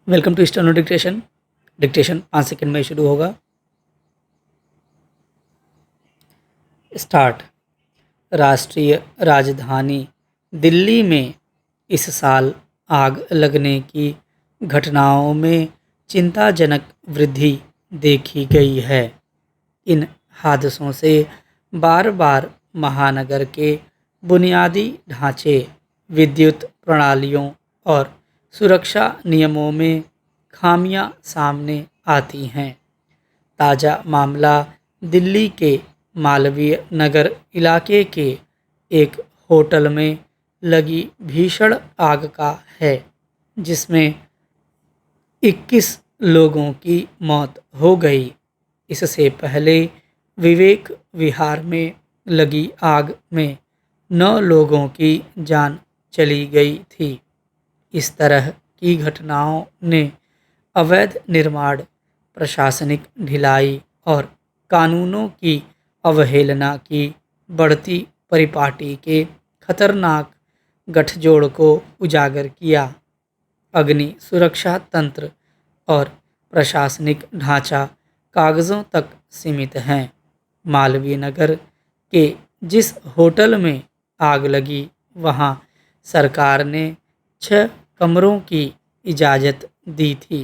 Welcome to steno dictation. Dictation 5 second में शुरू होगा। स्टार्ट। राष्ट्रीय राजधानी दिल्ली में इस साल आग लगने की घटनाओं में चिंताजनक वृद्धि देखी गई है। इन हादसों से बार बार महानगर के बुनियादी ढांचे, विद्युत प्रणालियों और सुरक्षा नियमों में खामियां सामने आती हैं। ताज़ा मामला दिल्ली के मालवीय नगर इलाके के एक होटल में लगी भीषण आग का है, जिसमें 21 लोगों की मौत हो गई। इससे पहले विवेक विहार में लगी आग में 9 लोगों की जान चली गई थी। इस तरह की घटनाओं ने अवैध निर्माण, प्रशासनिक ढिलाई और कानूनों की अवहेलना की बढ़ती परिपाटी के खतरनाक गठजोड़ को उजागर किया। अग्नि सुरक्षा तंत्र और प्रशासनिक ढांचा कागज़ों तक सीमित हैं। मालवीय नगर के जिस होटल में आग लगी, वहां सरकार ने 6 कमरों की इजाज़त दी थी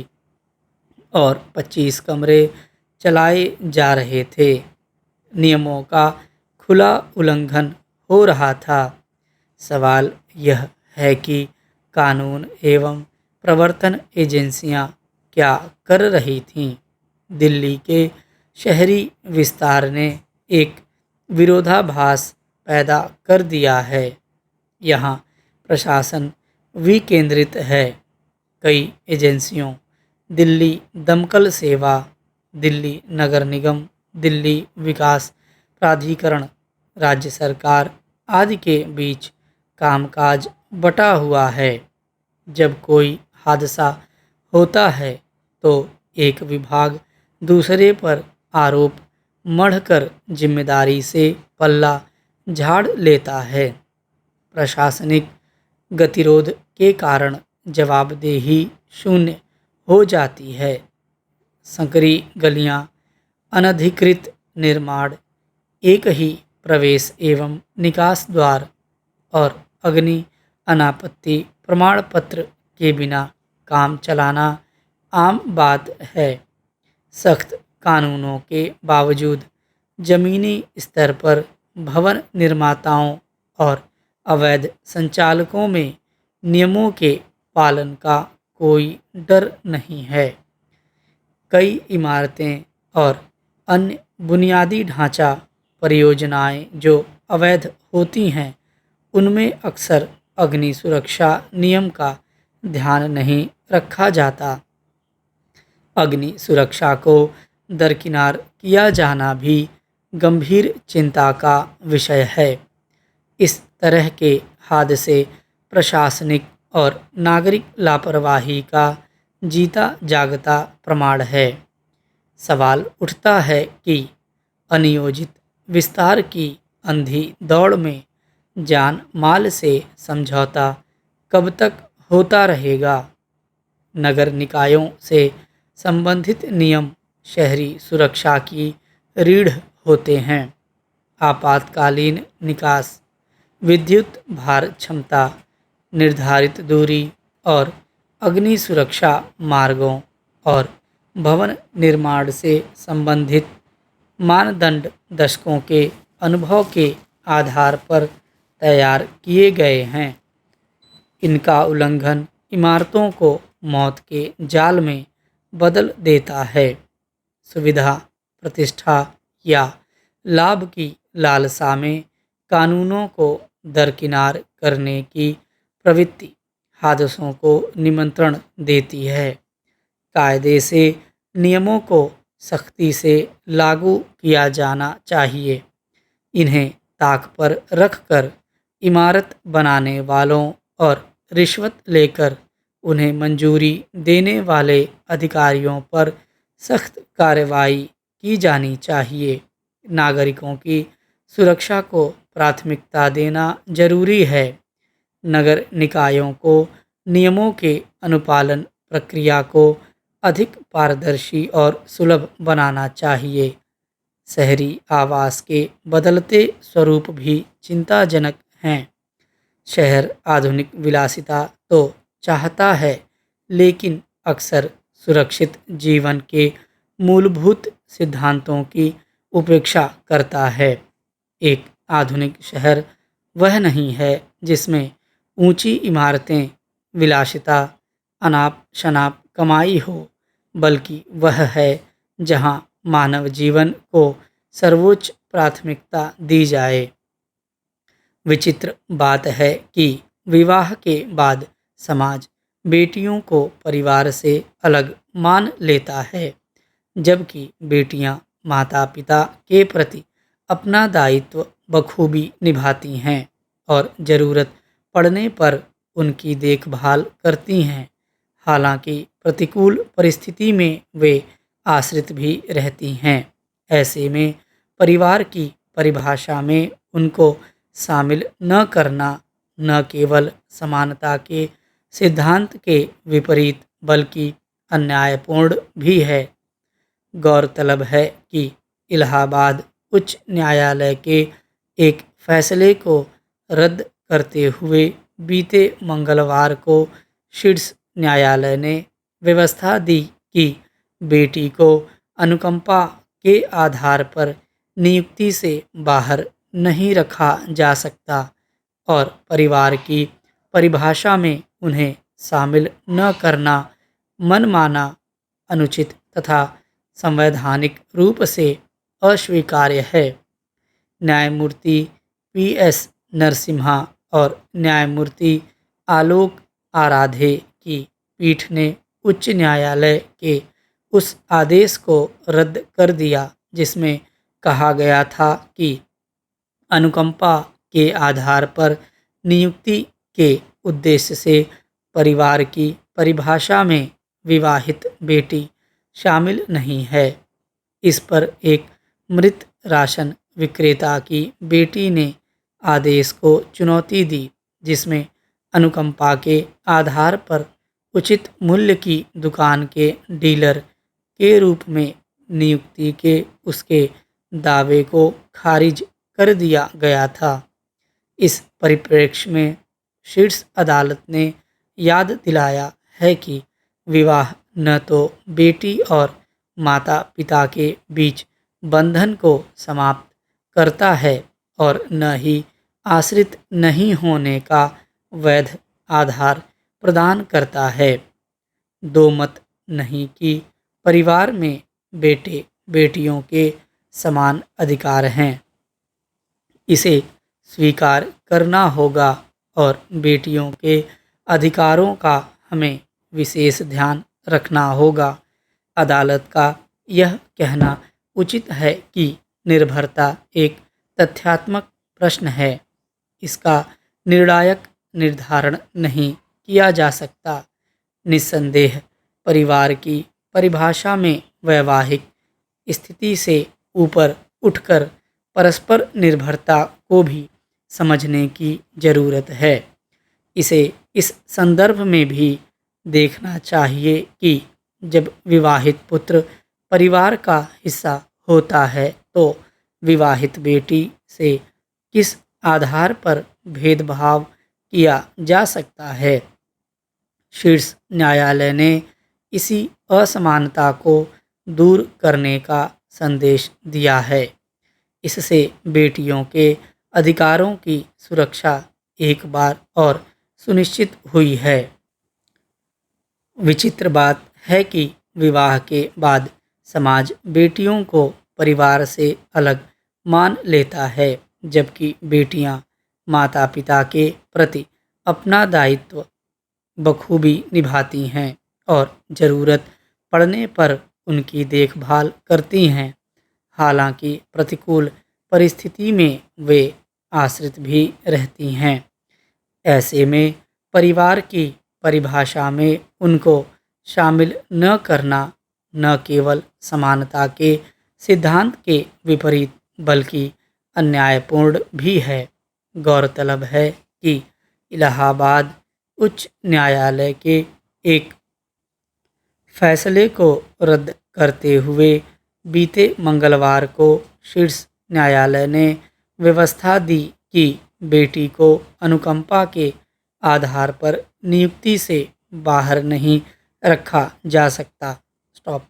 और 25 कमरे चलाए जा रहे थे। नियमों का खुला उल्लंघन हो रहा था। सवाल यह है कि कानून एवं प्रवर्तन एजेंसियां क्या कर रही थीं? दिल्ली के शहरी विस्तार ने एक विरोधाभास पैदा कर दिया है। यहाँ प्रशासन विकेंद्रित है। कई एजेंसियों, दिल्ली दमकल सेवा, दिल्ली नगर निगम, दिल्ली विकास प्राधिकरण, राज्य सरकार आदि के बीच कामकाज बटा हुआ है। जब कोई हादसा होता है तो एक विभाग दूसरे पर आरोप मढ़कर जिम्मेदारी से पल्ला झाड़ लेता है। प्रशासनिक गतिरोध के कारण जवाबदेही शून्य हो जाती है। संकरी गलियां, अनधिकृत निर्माण, एक ही प्रवेश एवं निकास द्वार और अग्नि अनापत्ति प्रमाण पत्र के बिना काम चलाना आम बात है। सख्त कानूनों के बावजूद जमीनी स्तर पर भवन निर्माताओं और अवैध संचालकों में नियमों के पालन का कोई डर नहीं है। कई इमारतें और अन्य बुनियादी ढांचा परियोजनाएं जो अवैध होती हैं, उनमें अक्सर अग्नि सुरक्षा नियम का ध्यान नहीं रखा जाता। अग्नि सुरक्षा को दरकिनार किया जाना भी गंभीर चिंता का विषय है। इस तरह के हादसे प्रशासनिक और नागरिक लापरवाही का जीता जागता प्रमाण है। सवाल उठता है कि अनियोजित विस्तार की अंधी दौड़ में जान माल से समझौता कब तक होता रहेगा? नगर निकायों से संबंधित नियम शहरी सुरक्षा की रीढ़ होते हैं। आपातकालीन निकास, विद्युत भार क्षमता, निर्धारित दूरी और अग्नि सुरक्षा मार्गों और भवन निर्माण से संबंधित मानदंड दशकों के अनुभव के आधार पर तैयार किए गए हैं। इनका उल्लंघन इमारतों को मौत के जाल में बदल देता है। सुविधा, प्रतिष्ठा या लाभ की लालसा में कानूनों को दरकिनार करने की प्रवृत्ति हादसों को निमंत्रण देती है। कायदे से नियमों को सख्ती से लागू किया जाना चाहिए। इन्हें ताक पर रखकर इमारत बनाने वालों और रिश्वत लेकर उन्हें मंजूरी देने वाले अधिकारियों पर सख्त कार्रवाई की जानी चाहिए। नागरिकों की सुरक्षा को प्राथमिकता देना जरूरी है। नगर निकायों को नियमों के अनुपालन प्रक्रिया को अधिक पारदर्शी और सुलभ बनाना चाहिए। शहरी आवास के बदलते स्वरूप भी चिंताजनक हैं। शहर आधुनिक विलासिता तो चाहता है, लेकिन अक्सर सुरक्षित जीवन के मूलभूत सिद्धांतों की उपेक्षा करता है। एक आधुनिक शहर वह नहीं है जिसमें ऊंची इमारतें, विलासिता, अनाप शनाप कमाई हो, बल्कि वह है जहां मानव जीवन को सर्वोच्च प्राथमिकता दी जाए। विचित्र बात है कि विवाह के बाद समाज बेटियों को परिवार से अलग मान लेता है, जबकि बेटियां माता पिता के प्रति अपना दायित्व बखूबी निभाती हैं और ज़रूरत पड़ने पर उनकी देखभाल करती हैं। हालांकि प्रतिकूल परिस्थिति में वे आश्रित भी रहती हैं। ऐसे में परिवार की परिभाषा में उनको शामिल न करना न केवल समानता के सिद्धांत के विपरीत बल्कि अन्यायपूर्ण भी है। गौरतलब है कि इलाहाबाद उच्च न्यायालय के एक फैसले को रद्द करते हुए बीते मंगलवार को शीर्ष न्यायालय ने व्यवस्था दी कि बेटी को अनुकंपा के आधार पर नियुक्ति से बाहर नहीं रखा जा सकता और परिवार की परिभाषा में उन्हें शामिल न करना मनमाना, अनुचित तथा संवैधानिक रूप से अस्वीकार्य है। न्यायमूर्ति पी.एस. नरसिम्हा और न्यायमूर्ति आलोक आराधे की पीठ ने उच्च न्यायालय के उस आदेश को रद्द कर दिया जिसमें कहा गया था कि अनुकंपा के आधार पर नियुक्ति के उद्देश्य से परिवार की परिभाषा में विवाहित बेटी शामिल नहीं है। इस पर एक मृत राशन विक्रेता की बेटी ने आदेश को चुनौती दी, जिसमें अनुकंपा के आधार पर उचित मूल्य की दुकान के डीलर के रूप में नियुक्ति के उसके दावे को खारिज कर दिया गया था। इस परिप्रेक्ष्य में शीर्ष अदालत ने याद दिलाया है कि विवाह न तो बेटी और माता पिता के बीच बंधन को समाप्त करता है और न ही आश्रित नहीं होने का वैध आधार प्रदान करता है। दो मत नहीं कि परिवार में बेटे बेटियों के समान अधिकार हैं। इसे स्वीकार करना होगा और बेटियों के अधिकारों का हमें विशेष ध्यान रखना होगा। अदालत का यह कहना उचित है कि निर्भरता एक तथ्यात्मक प्रश्न है। इसका निर्णायक निर्धारण नहीं किया जा सकता। निस्संदेह परिवार की परिभाषा में वैवाहिक स्थिति से ऊपर उठकर परस्पर निर्भरता को भी समझने की जरूरत है। इसे इस संदर्भ में भी देखना चाहिए कि जब विवाहित पुत्र परिवार का हिस्सा होता है तो विवाहित बेटी से किस आधार पर भेदभाव किया जा सकता है। शीर्ष न्यायालय ने इसी असमानता को दूर करने का संदेश दिया है। इससे बेटियों के अधिकारों की सुरक्षा एक बार और सुनिश्चित हुई है। विचित्र बात है कि विवाह के बाद समाज बेटियों को परिवार से अलग मान लेता है, जबकि बेटियां माता पिता के प्रति अपना दायित्व बखूबी निभाती हैं और ज़रूरत पड़ने पर उनकी देखभाल करती हैं। हालांकि प्रतिकूल परिस्थिति में वे आश्रित भी रहती हैं। ऐसे में परिवार की परिभाषा में उनको शामिल न करना न केवल समानता के सिद्धांत के विपरीत बल्कि अन्यायपूर्ण भी है। गौरतलब है कि इलाहाबाद उच्च न्यायालय के एक फैसले को रद्द करते हुए बीते मंगलवार को शीर्ष न्यायालय ने व्यवस्था दी कि बेटी को अनुकंपा के आधार पर नियुक्ति से बाहर नहीं रखा जा सकता। स्टॉप।